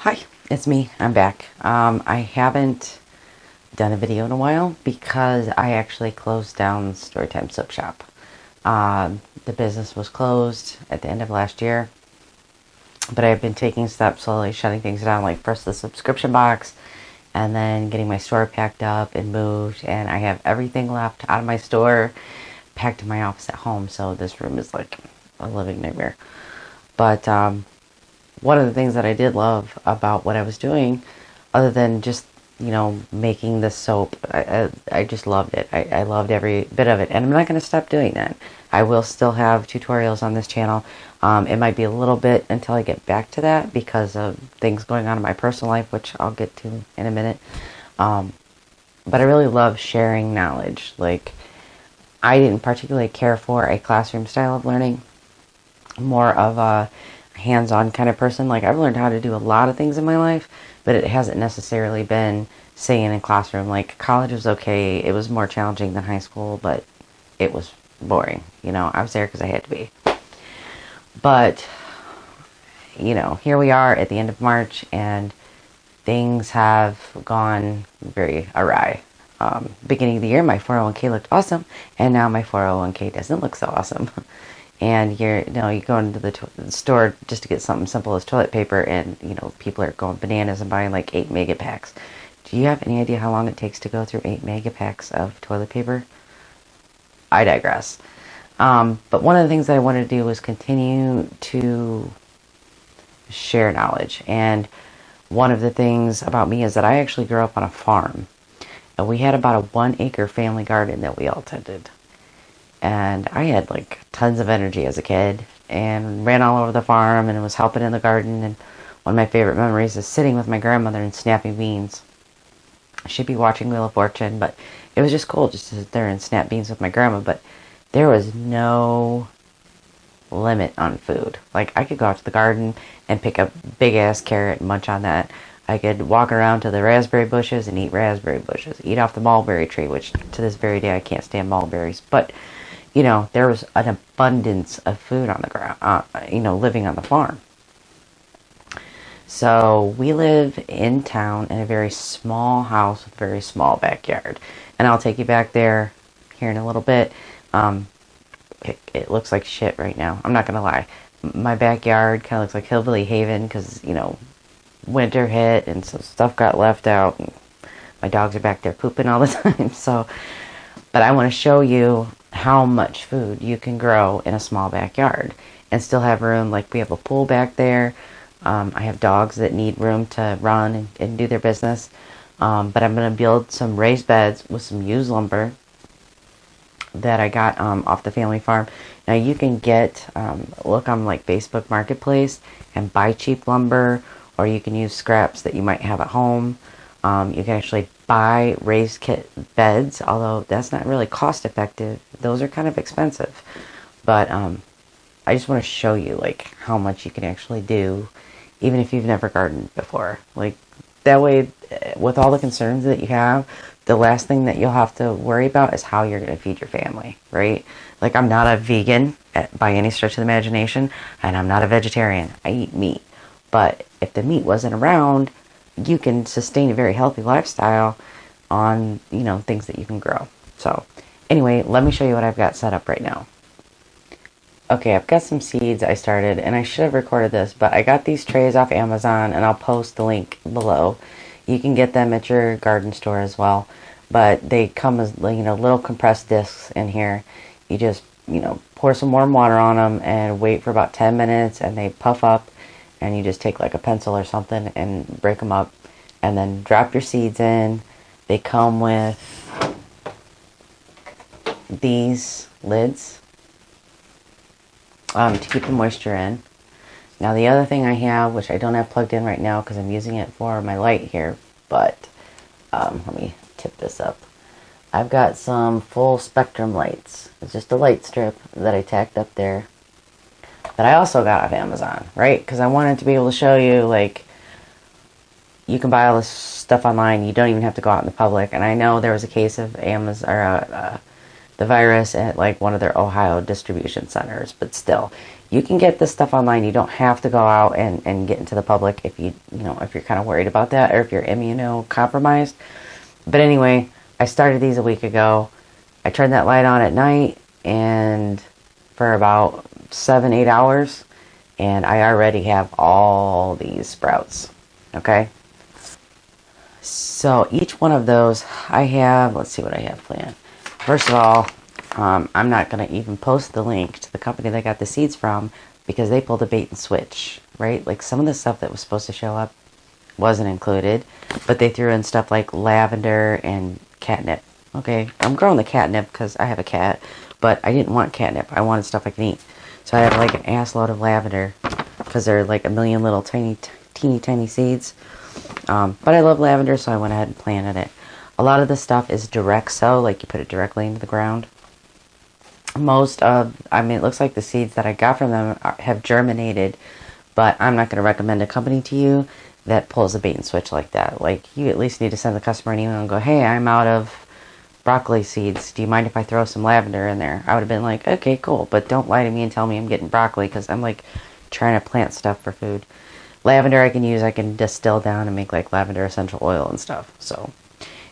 Hi, it's me. I'm back. I haven't done a video in a while because I actually closed down Storytime Silk Shop. The business was closed at the end of last year, but I've been taking steps slowly, shutting things down, like first the subscription box, and then getting my store packed up and moved, and I have everything left out of my store packed in my office at home, so this room is like a living nightmare. But one of the things that I did love about what I was doing, other than just, making the soap, I just loved it. I loved every bit of it. And I'm not going to stop doing that. I will still have tutorials on this channel. It might be a little bit until I get back to that because of things going on in my personal life, which I'll get to in a minute. But I really love sharing knowledge. Like, I didn't particularly care for a classroom style of learning. More of a hands-on kind of person. Like, I've learned how to do a lot of things in my life, but it hasn't necessarily been staying in classroom. Like, college was okay. It was more challenging than high school, but it was boring. I was there because I had to be. But, here we are at the end of March, and things have gone very awry. Beginning of the year, my 401k looked awesome, and now my 401k doesn't look so awesome. And you go into the store just to get something simple as toilet paper, and people are going bananas and buying like 8 mega packs. Do you have any idea how long it takes to go through 8 mega packs of toilet paper? I digress. But one of the things that I wanted to do was continue to share knowledge. And one of the things about me is that I actually grew up on a farm. And we had about a 1-acre family garden that we all tended. And I had like tons of energy as a kid and ran all over the farm and was helping in the garden. And one of my favorite memories is sitting with my grandmother and snapping beans. She'd be watching Wheel of Fortune, but it was just cool just to sit there and snap beans with my grandma. But there was no limit on food. Like, I could go out to the garden and pick a big ass carrot and munch on that. I could walk around to the raspberry bushes and eat raspberry bushes, eat off the mulberry tree, which to this very day I can't stand mulberries. But there was an abundance of food on the ground, living on the farm. So we live in town in a very small house with a very small backyard. And I'll take you back there here in a little bit. It looks like shit right now. I'm not going to lie. My backyard kind of looks like Hillbilly Haven because, winter hit and so stuff got left out. And my dogs are back there pooping all the time. But I want to show you how much food you can grow in a small backyard and still have room. Like, we have a pool back there. I have dogs that need room to run and do their business. But I'm going to build some raised beds with some used lumber that I got off the family farm. Now you can look on like Facebook Marketplace and buy cheap lumber, or you can use scraps that you might have at home. You can actually buy raised kit beds, although that's not really cost effective. Those are kind of expensive. But I just want to show you like how much you can actually do, even if you've never gardened before. Like, that way, with all the concerns that you have, the last thing that you'll have to worry about is how you're going to feed your family, right? Like, I'm not a vegan by any stretch of the imagination, and I'm not a vegetarian. I eat meat. But if the meat wasn't around, you can sustain a very healthy lifestyle on, things that you can grow. So, anyway, let me show you what I've got set up right now. Okay, I've got some seeds I started, and I should have recorded this, but I got these trays off Amazon, and I'll post the link below. You can get them at your garden store as well, but they come as, little compressed discs in here. You just, pour some warm water on them and wait for about 10 minutes, and they puff up, and you just take like a pencil or something and break them up, and then drop your seeds in. They come with these lids to keep the moisture in. Now, the other thing I have, which I don't have plugged in right now because I'm using it for my light here, but let me tip this up. I've got some full spectrum lights. It's just a light strip that I tacked up there that I also got off Amazon, right? Because I wanted to be able to show you, like, you can buy all this stuff online. You don't even have to go out in the public. And I know there was a case of the virus at like one of their Ohio distribution centers, but still, You can get this stuff online. You don't have to go out and get into the public if if you're kind of worried about that, or if you're immunocompromised. But anyway, I started these a week ago. I turned that light on at night and for about 7-8 hours, and I already have all these sprouts. Okay? So each one of those I have, let's see what I have planned. First of all, I'm not going to even post the link to the company that I got the seeds from because they pulled a bait and switch, right? Like some of the stuff that was supposed to show up wasn't included, but they threw in stuff like lavender and catnip. Okay, I'm growing the catnip because I have a cat, but I didn't want catnip. I wanted stuff I can eat. So I have like an ass load of lavender because they're like a million little teeny tiny seeds. But I love lavender, so I went ahead and planted it. A lot of the stuff is direct sow, like you put it directly into the ground. It looks like the seeds that I got from them have germinated, but I'm not going to recommend a company to you that pulls a bait and switch like that. Like, you at least need to send the customer an email and go, hey, I'm out of broccoli seeds. Do you mind if I throw some lavender in there? I would have been like, okay, cool, but don't lie to me and tell me I'm getting broccoli because I'm like trying to plant stuff for food. Lavender I can distill down and make like lavender essential oil and stuff. So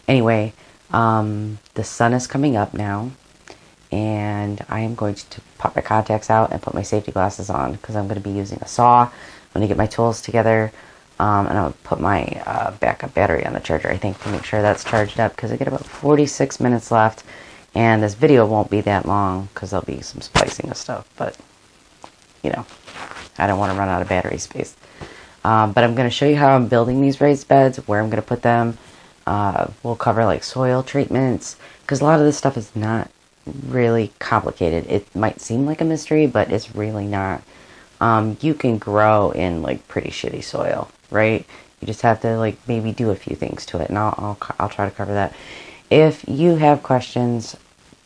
anyway, the sun is coming up now, and I am going to pop my contacts out and put my safety glasses on because I'm going to be using a saw. I'm going to get my tools together, and I'll put my backup battery on the charger, I think, to make sure that's charged up because I get about 46 minutes left, and this video won't be that long because there'll be some splicing of stuff, but I don't want to run out of battery space. But I'm going to show you how I'm building these raised beds, where I'm going to put them. We'll cover like soil treatments, because a lot of this stuff is not really complicated. It might seem like a mystery, but it's really not. You can grow in like pretty shitty soil, right? You just have to like maybe do a few things to it, and I'll try to cover that. If you have questions,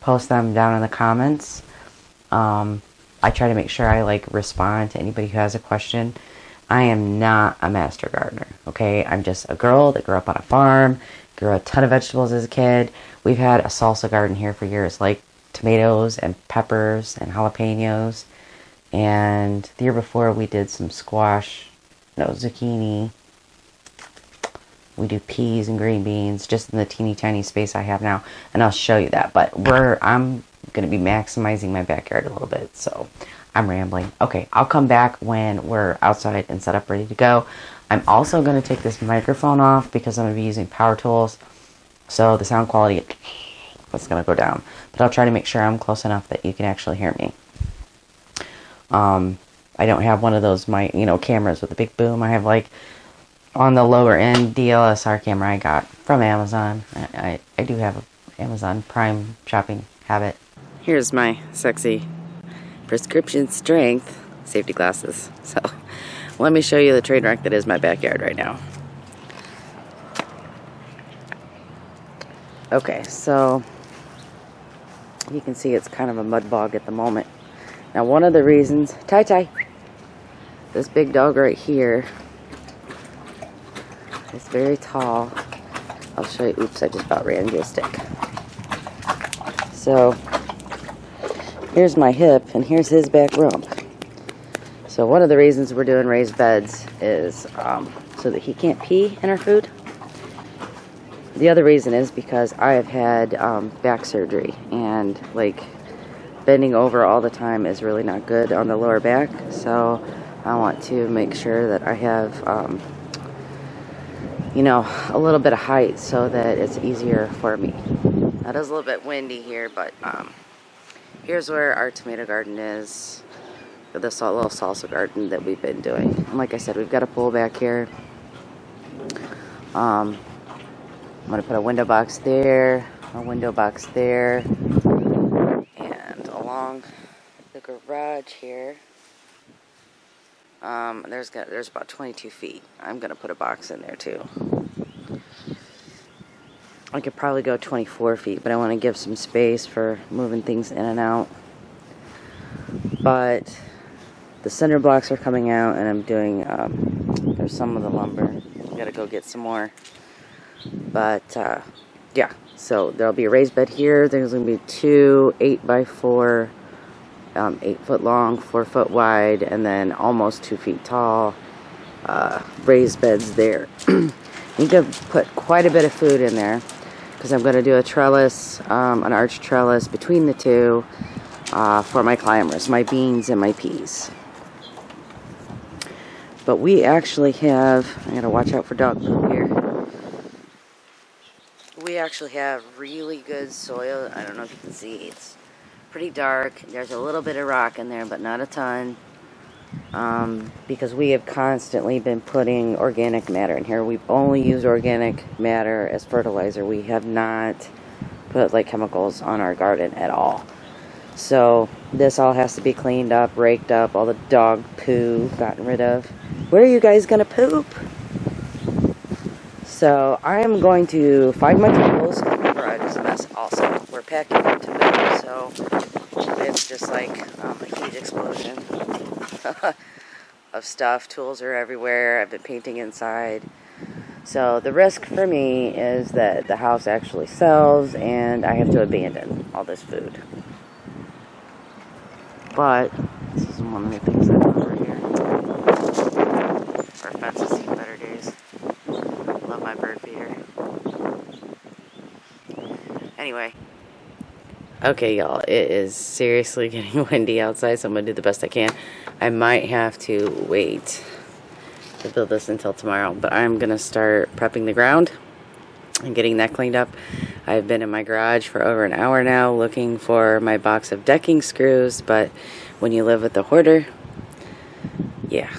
post them down in the comments. I try to make sure I like respond to anybody who has a question. I am not a master gardener, okay? I'm just a girl that grew up on a farm, grew a ton of vegetables as a kid. We've had a salsa garden here for years, like tomatoes and peppers and jalapenos. And the year before, we did some zucchini. We do peas and green beans, just in the teeny tiny space I have now. And I'll show you that. But I'm going to be maximizing my backyard a little bit, so I'm rambling. Okay, I'll come back when we're outside and set up ready to go. I'm also going to take this microphone off because I'm going to be using power tools. So the sound quality is going to go down. But I'll try to make sure I'm close enough that you can actually hear me. I don't have one of those cameras with a big boom. I have like on the lower end DSLR camera I got from Amazon. I do have an Amazon Prime shopping habit. Here's my sexy prescription strength safety glasses. So let me show you the train wreck that is my backyard right now. Okay, so you can see it's kind of a mud bog at the moment. Now one of the reasons, this big dog right here is very tall. I'll show you. Oops, I just about ran into a stick. So here's my hip, and here's his back rump. So one of the reasons we're doing raised beds is so that he can't pee in our food. The other reason is because I have had back surgery, and like bending over all the time is really not good on the lower back. So I want to make sure that I have a little bit of height so that it's easier for me. Now, it is a little bit windy here, but here's where our tomato garden is. This little salsa garden that we've been doing. And like I said, we've got a pool back here. I'm going to put a window box there, a window box there, and along the garage here, there's about 22 feet. I'm going to put a box in there too. I could probably go 24 feet, but I want to give some space for moving things in and out. But the cinder blocks are coming out, and I'm doing, there's some of the lumber. Got to go get some more. But, yeah, so there'll be a raised bed here. There's going to be two 8x4 8 foot long, 4 foot wide, and then almost 2 feet tall raised beds there. Need to put quite a bit of food in there because I'm going to do a trellis, an arch trellis between the two for my climbers, my beans and my peas. But we actually have, I gotta watch out for dog poop here. We actually have really good soil. I don't know if you can see, it's pretty dark. There's a little bit of rock in there, but not a ton. Because we have constantly been putting organic matter in here. We've only used organic matter as fertilizer. We have not put like chemicals on our garden at all. So this all has to be cleaned up, raked up, all the dog poo gotten rid of. Where are you guys gonna poop? So I am going to find my tools. My garage is a mess also. We're packing up to move, so it's just like a huge explosion of stuff. Tools are everywhere. I've been painting inside. So the risk for me is that the house actually sells and I have to abandon all this food. But this is one of the things I love right here. Our fence has seen better days. Love my bird feeder. Anyway. Okay, y'all. It is seriously getting windy outside, so I'm going to do the best I can. I might have to wait to build this until tomorrow, but I'm going to start prepping the ground and getting that cleaned up. I've been in my garage for over an hour now looking for my box of decking screws, but when you live with a hoarder, yeah,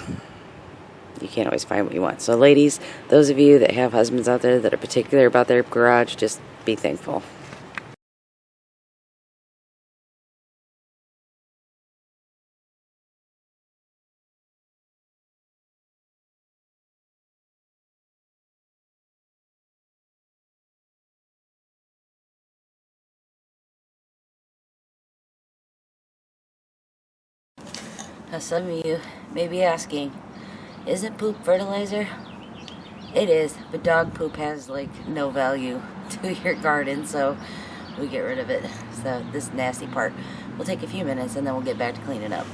you can't always find what you want. So ladies, those of you that have husbands out there that are particular about their garage, just be thankful. Now some of you may be asking, isn't poop fertilizer? It is, but dog poop has like no value to your garden, so we get rid of it. So this nasty part will take a few minutes and then we'll get back to cleaning up.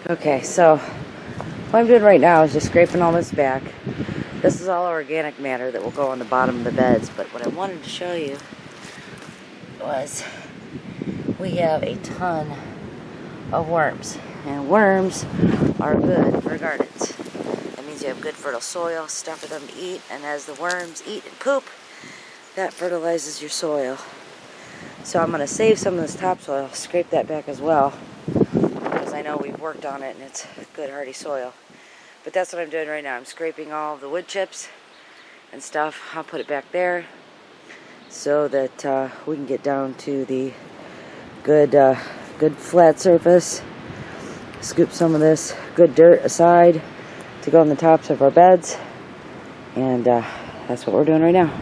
Okay, so what I'm doing right now is just scraping all this back. This is all organic matter that will go on the bottom of the beds, but what I wanted to show you was we have a ton of worms. And worms are good for gardens. That means you have good fertile soil, stuff for them to eat, and as the worms eat and poop, that fertilizes your soil. So I'm going to save some of this topsoil, scrape that back as well, because I know we've worked on it and it's good hardy soil. But that's what I'm doing right now. I'm scraping all of the wood chips and stuff. I'll put it back there so that we can get down to the good flat surface. Scoop some of this good dirt aside to go on the tops of our beds, and that's what we're doing right now.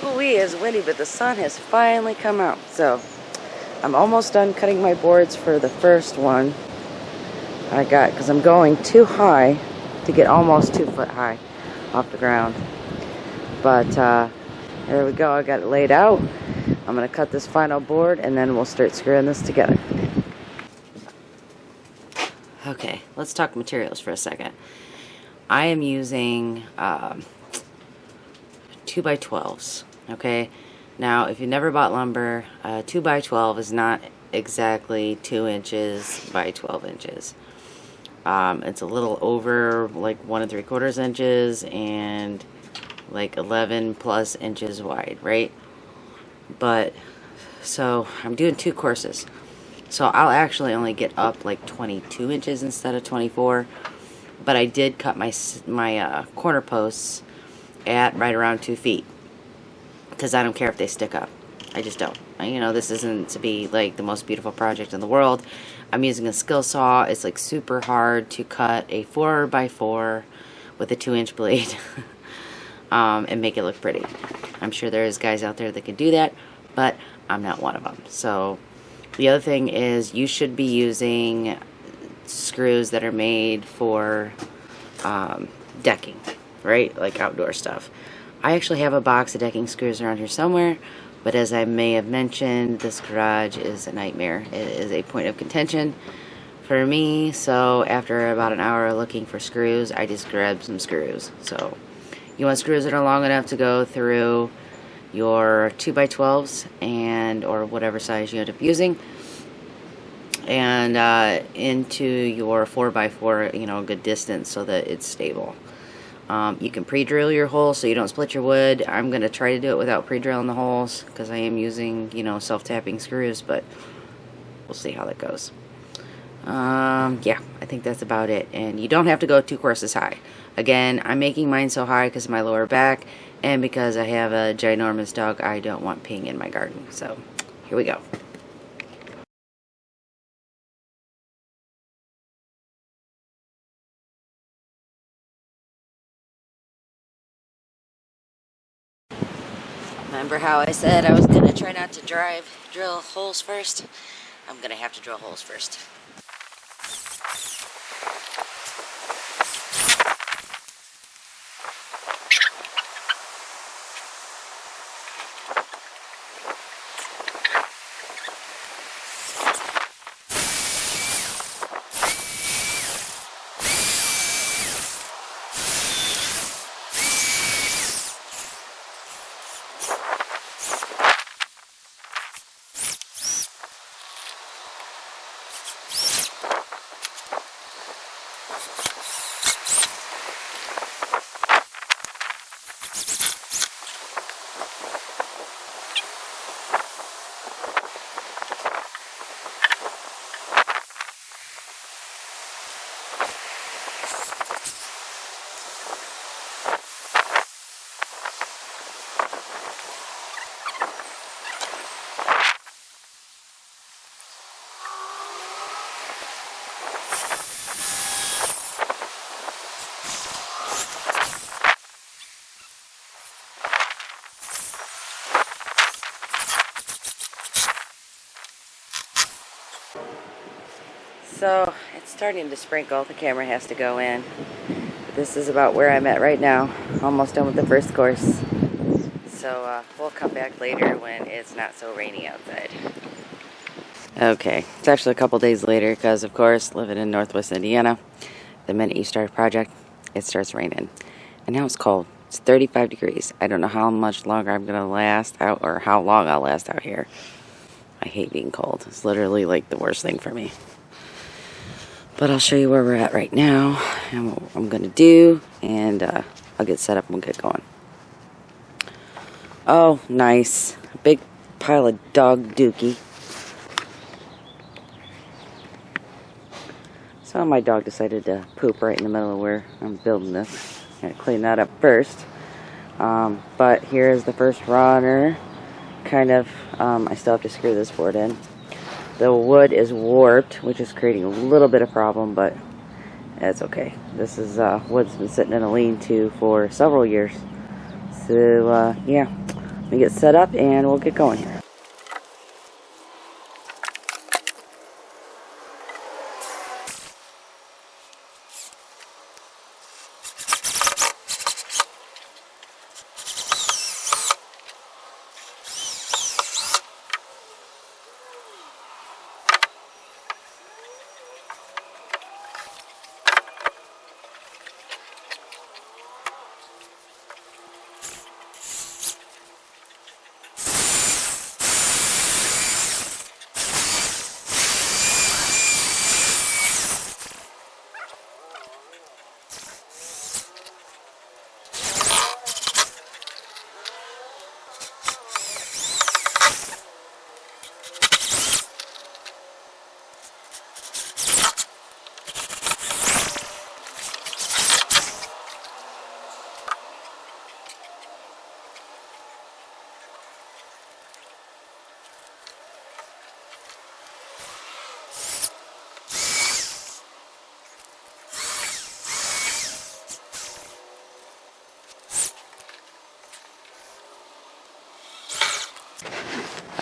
Ooh-wee, it's windy, but the sun has finally come out. So I'm almost done cutting my boards for the first one I got, because I'm going too high to get almost 2 foot high off the ground. But There we go, I got it laid out. I'm going to cut this final board and then we'll start screwing this together. Okay, let's talk materials for a second. I am using 2x12s, okay? Now, if you never bought lumber, 2x12 is not exactly 2 inches by 12 inches. It's a little over like 1 3/4 inches and like 11 plus inches wide, right? But, so I'm doing 2 courses. So I'll actually only get up like 22 inches instead of 24. But I did cut my corner posts at right around 2 feet. Because I don't care if they stick up. I just don't. You know, this isn't to be like the most beautiful project in the world. I'm using a skill saw. It's like super hard to cut a 4x4 with a 2-inch blade and make it look pretty. I'm sure there's guys out there that can do that, but I'm not one of them. So the other thing is you should be using screws that are made for decking, right? Like outdoor stuff. I actually have a box of decking screws around here somewhere, but as I may have mentioned, this garage is a nightmare. It is a point of contention for me, so after about an hour looking for screws, I just grabbed some screws. So you want screws that are long enough to go through your 2x12s and or whatever size you end up using, and into your 4x4, you know, a good distance so that it's stable. You can pre-drill your holes so you don't split your wood. I'm going to try to do it without pre-drilling the holes because I am using, you know, self-tapping screws, but we'll see how that goes. Yeah, I think that's about it. And you don't have to go 2 courses high. Again, I'm making mine so high because of my lower back and because I have a ginormous dog I don't want peeing in my garden. So, here we go. Remember how I said I was going to try not to drill holes first? I'm going to have to drill holes first. So, it's starting to sprinkle. The camera has to go in. This is about where I'm at right now. Almost done with the first course. So, we'll come back later when it's not so rainy outside. Okay, it's actually a couple days later because, of course, living in Northwest Indiana, the minute you start a project, it starts raining. And now it's cold. It's 35 degrees. I don't know how much longer I'm going to last out or how long I'll last out here. I hate being cold. It's literally like the worst thing for me. But I'll show you where we're at right now and what I'm going to do, and I'll get set up and we'll get going. Oh, nice. A big pile of dog dookie. So my dog decided to poop right in the middle of where I'm building this. I'm going to clean that up first. But here is the first runner. Kind of, I still have to screw this board in. The wood is warped, which is creating a little bit of problem, but that's okay. This is wood's been sitting in a lean-to for several years. So, yeah, let me get set up and we'll get going here.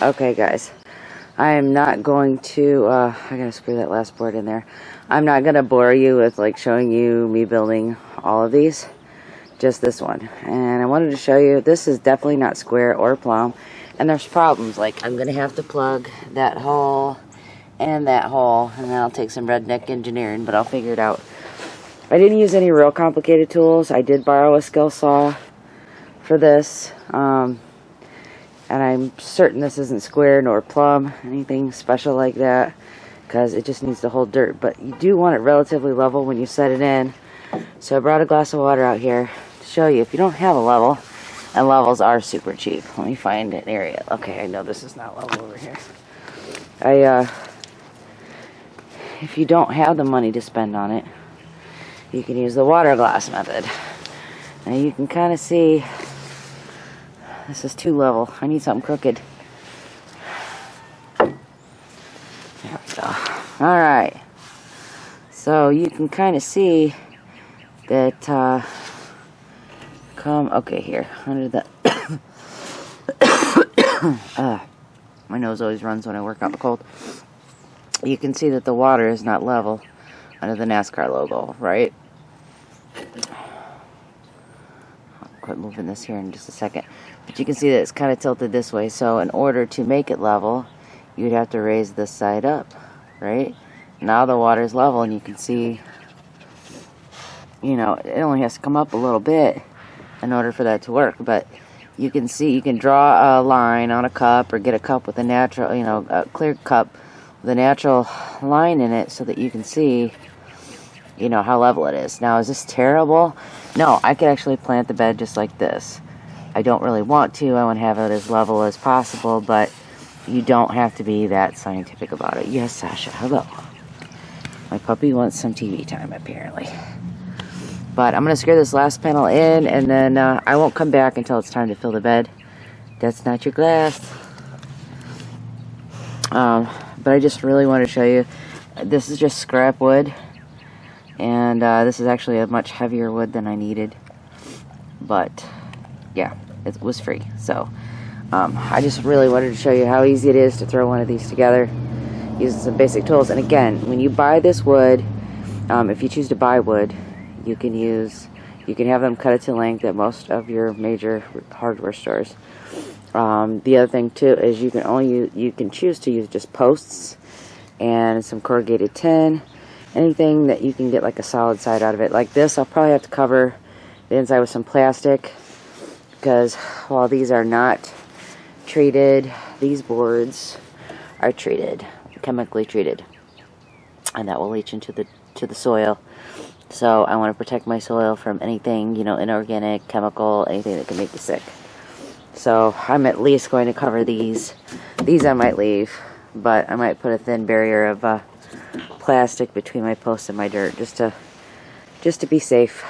Okay, guys. I am not going to, I gotta screw that last board in there. I'm not gonna bore you with like showing you me building all of these. Just this one. And I wanted to show you, this is definitely not square or plumb. And there's problems, like I'm gonna have to plug that hole and that hole, and then I'll take some redneck engineering, but I'll figure it out. I didn't use any real complicated tools. I did borrow a skill saw for this. And I'm certain this isn't square nor plumb, anything special like that, because it just needs to hold dirt. But you do want it relatively level when you set it in. So I brought a glass of water out here to show you if you don't have a level, and levels are super cheap. Let me find an area. Okay, I know this is not level over here. If you don't have the money to spend on it, you can use the water glass method. Now you can kind of see this is too level. I need something crooked. There we go. Alright. So you can kind of see that okay, here. Under the my nose always runs when I work out in the cold. You can see that the water is not level under the NASCAR logo, right? I'll quit moving this here in just a second. But you can see that it's kind of tilted this way. So in order to make it level, you'd have to raise this side up, right? Now the water is level, and you can see, you know, it only has to come up a little bit in order for that to work. But you can see, you can draw a line on a cup, or get a cup with a natural, you know, a clear cup with a natural line in it, so that you can see, you know, how level it is. Now, is this terrible? No, I could actually plant the bed just like this. I don't really want to. I want to have it as level as possible, but you don't have to be that scientific about it. Yes, Sasha, hello. My puppy wants some TV time, apparently. But I'm going to screw this last panel in, and then I won't come back until it's time to fill the bed. That's not your glass. But I just really want to show you. This is just scrap wood. And this is actually a much heavier wood than I needed. But yeah, it was free. So I just really wanted to show you how easy it is to throw one of these together using some basic tools. And again, when you buy this wood, if you choose to buy wood, you can have them cut it to length at most of your major hardware stores. The other thing too is you can choose to use just posts and some corrugated tin, anything that you can get like a solid side out of it. Like this, I'll probably have to cover the inside with some plastic, because while these are not treated, these boards are treated, chemically treated, and that will leach into the soil. So I want to protect my soil from anything, you know, inorganic, chemical, anything that can make you sick. So I'm at least going to cover these. These I might leave, but I might put a thin barrier of plastic between my post and my dirt, just to be safe.